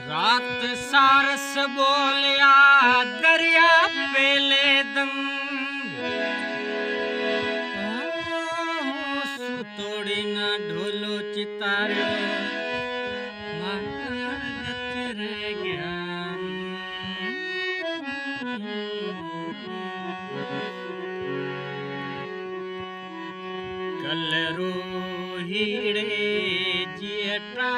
रात सारस बोलिया दरिया पेले दंग सुतोड़ी ना ढोलो चितारो मागत रह गया कल रोहिड़े जियटाड़ियते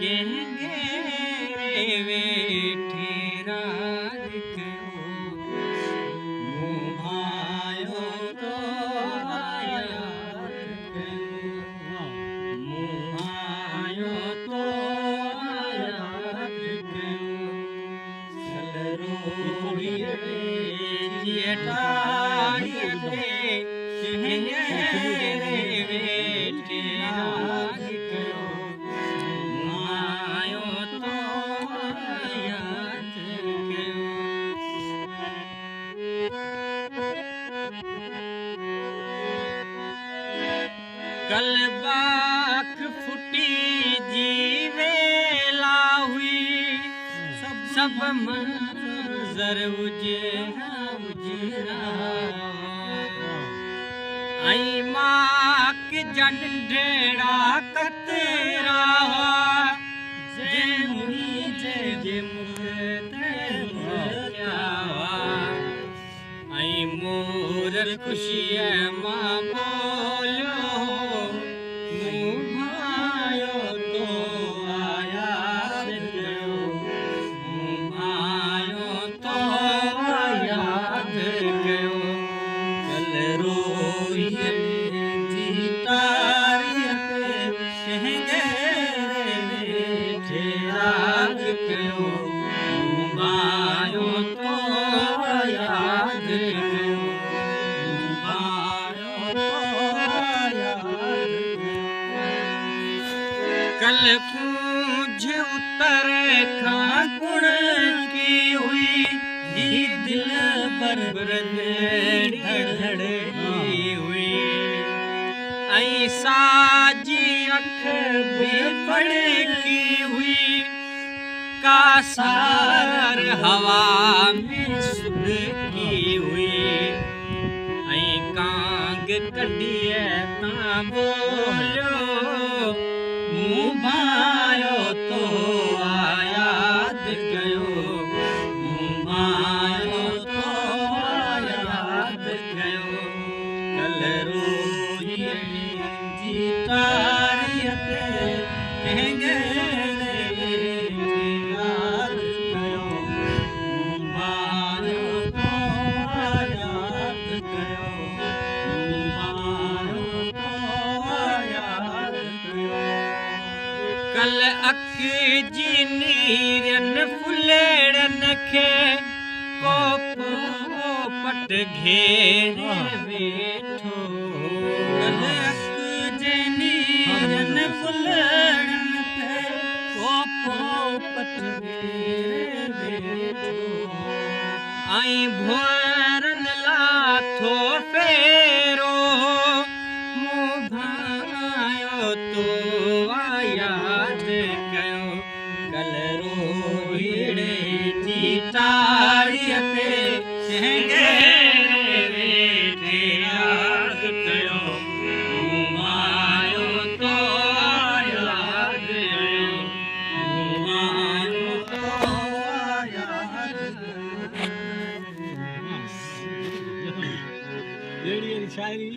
केंगे वेठे राज कयो मुभायो तो आयात कयो मुभायो तो आयात कयो कल रोहिड़े जियटाड़ियते केंगे वेठे राज कयो मुभायो तो आयात कयो कल बाख फुटी जीवेला हुई सब मंजर उजरा आई माक जंडेड़ा कतरा जे मुई जे मुखते आई मोर खुशिया मां बोलो मुभायो तो आयात कयो मुभायो तो आयात कयो कल रोहिड़े जियटाड़ियते केंगे वेठे राज कयो मुभायो तो आयात कयो मुभायो तो आयात कल पूंछ उतरे खाकुड़ की हुई दिल बर धड़धड़े हुई आई साजी अख भी पड़ की हुई कासार हवा में सुध की हुई आई कांग कटिए ता बोलो मुभायो तो आयात कयो मुभायो तो आयात कयो कल रोहिड़े जियटाड़ियते केंगे वेठे राज कयो मुभायो तो आयात कयो मुभायो तो आयात कयो कल अक जी नीरन फुलेड़न खे पोपट घेरे वेठो कल अक जी नीरन फुलेड़न खे पोपट घेरे वेठो आई भोरन लाथो फेरो मुभायो तो आयात कयो कल रोहिड़े जियटाड़ियते केंगे वेठे राज कयो मुभायो तो आयात कयो मुभायो तो आयात कयो शायरी